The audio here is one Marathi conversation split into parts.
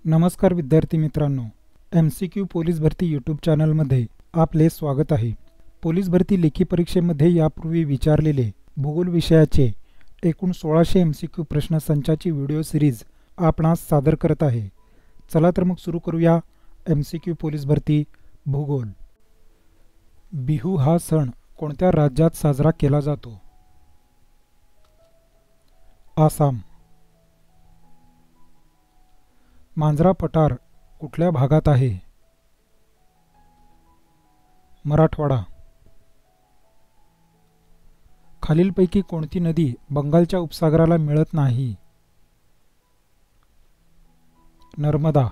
नमस्कार विद्यार्थी मित्रांनो, MCQ पोलीस भरती यूट्यूब चॅनलमध्ये आपले स्वागत आहे। पोलीस भरती लेखी परीक्षेमध्ये यापूर्वी विचारलेले भूगोल विषयाचे एकूण 1600 MCQ प्रश्नसंचाची व्हिडिओ सिरीज आपणास सादर करत आहे। चला तर मग सुरू करूया MCQ पोलीस भरती भूगोल। बिहू हा सण कोणत्या राज्यात साजरा केला जातो? आसाम। मांजरा पठार कुठल्या भागात आहे? मराठवाडा। खालीलपैकी कोणती नदी बंगालच्या उपसागराला मिळत नाही? नर्मदा।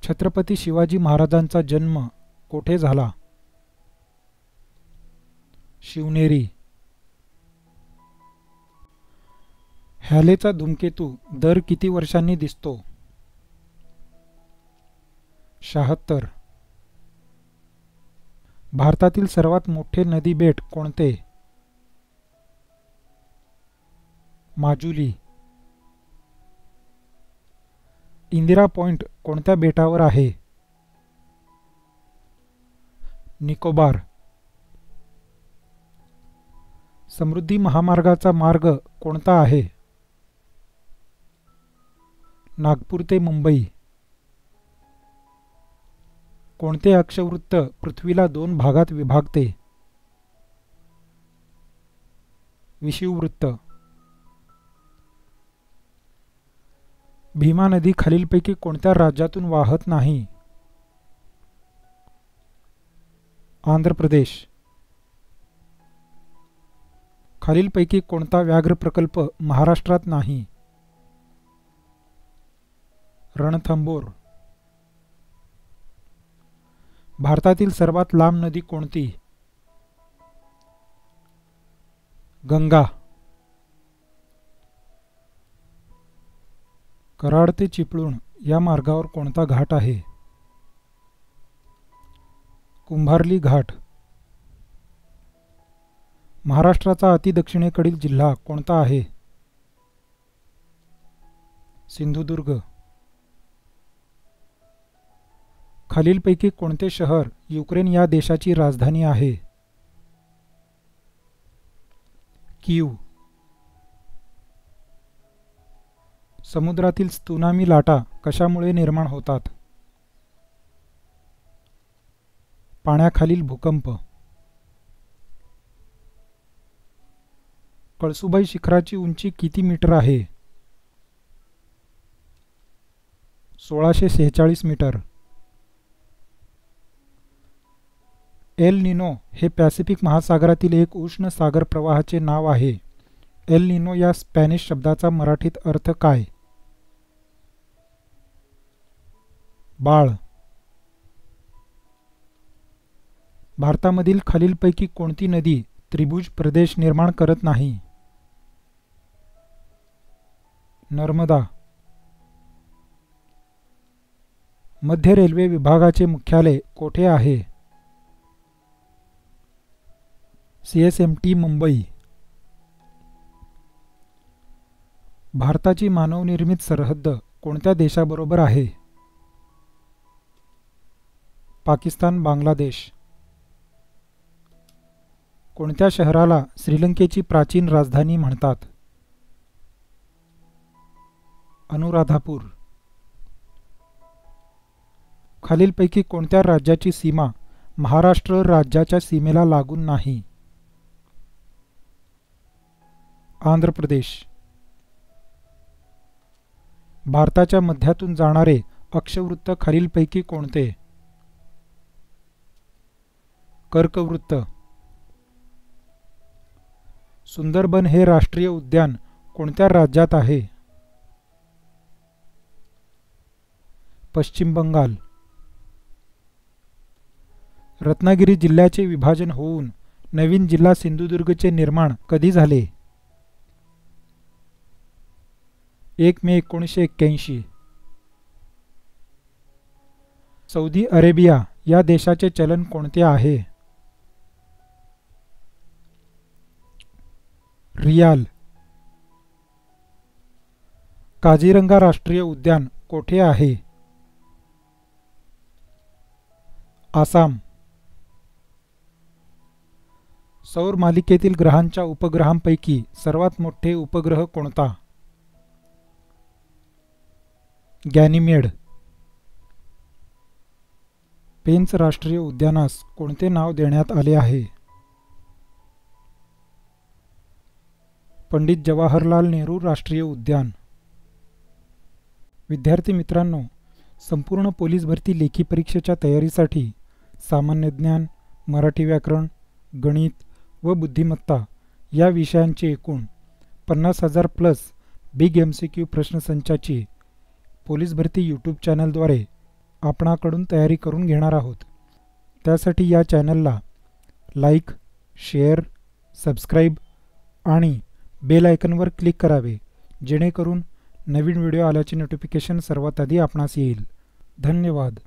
छत्रपती शिवाजी महाराजांचा जन्म कोठे झाला? शिवनेरी। हॅलेचा धूमकेतू दर किती वर्षांनी दिसतो? 76। भारतातील सर्वात मोठे नदी बेट कोणते? माजुली। इंदिरा पॉइंट कोणत्या बेटावर आहे? निकोबार। समृद्धी महामार्गाचा मार्ग कोणता आहे? नागपूर ते मुंबई। कोणते अक्षवृत्त पृथ्वीला 2 भागात विभागते? विषुववृत्त। भीमा नदी खालीलपैकी कोणत्या राज्यातून वाहत नाही? आंध्र प्रदेश। खालीलपैकी कोणता व्याघ्र प्रकल्प महाराष्ट्रात नाही? रणथंबोर। भारतातील सर्वात लांब नदी कोणती? गंगा। कराड ते चिपळूण या मार्गावर कोणता घाट आहे? कुंभार्ली घाट। महाराष्ट्राचा अतिदक्षिणेकडील जिल्हा कोणता आहे? सिंधुदुर्ग। खालीलपैकी कोणते शहर युक्रेन या देशाची राजधानी आहे? कीव। समुद्रातील त्सुनामी लाटा कशामुळे निर्माण होतात? पाण्याखालील भूकंप। कळसुबाई शिखराची उंची किती मीटर आहे? 1646 मीटर। एल निनो हे पॅसिफिक महासागरातील एक उष्ण सागर प्रवाहाचे नाव आहे। एल निनो या स्पॅनिश शब्दाचा मराठीत अर्थ काय? बाळ। भारतामधील खालीलपैकी कोणती नदी त्रिभुज प्रदेश निर्माण करत नाही? नर्मदा। मध्य रेल्वे विभागाचे मुख्यालय कोठे आहे? CSMT मुंबई। भारताची मानवनिर्मित सरहद्द कोणत्या देशाबरोबर आहे? पाकिस्तान बांगलादेश। कोणत्या शहराला श्रीलंकेची प्राचीन राजधानी म्हणतात? अनुराधापूर। खालीलपैकी कोणत्या राज्याची सीमा महाराष्ट्र राज्याच्या सीमेला लागून नाही? आंध्र प्रदेश। भारताच्या मध्यातून जाणारे अक्षवृत्त खालीलपैकी कोणते? कर्कवृत्त। सुंदरबन हे राष्ट्रीय उद्यान कोणत्या राज्यात आहे? पश्चिम बंगाल। रत्नागिरी जिल्ह्याचे विभाजन होऊन नवीन जिल्हा सिंधुदुर्गचे निर्माण कधी झाले? 1 मे 1981। सौदी अरेबिया या देशाचे चलन कोणते आहे? रियाल। काझीरंगा राष्ट्रीय उद्यान कोठे आहे? आसाम. सौर मालिकेतील ग्रहांच्या उपग्रहांपैकी सर्वात मोठे उपग्रह कोणता? गॅनिमेड. पेंच राष्ट्रीय उद्यानास कोणते नाव देण्यात आले आहे? पंडित जवाहरलाल नेहरू राष्ट्रीय उद्यान. विद्यार्थी मित्रांनो, संपूर्ण पोलीस भरती लेखी परीक्षेच्या तयारीसाठी सामान्य ज्ञान, मराठी व्याकरण, गणित व बुद्धिमत्ता या विषयांचे एकूण 50,000 प्लस बिग MCQ प्रश्नसंचाची पोलीस भरती यूट्यूब चॅनलद्वारे आपणाकडून तयारी करून घेणार आहोत. त्यासाठी या चॅनलला लाईक, शेअर, सबस्क्राईब आणि बेल आयकनवर क्लिक करावे, जेणेकरून नवीन व्हिडिओ आल्याचे नोटिफिकेशन सर्वात आधी आपणास येईल. धन्यवाद.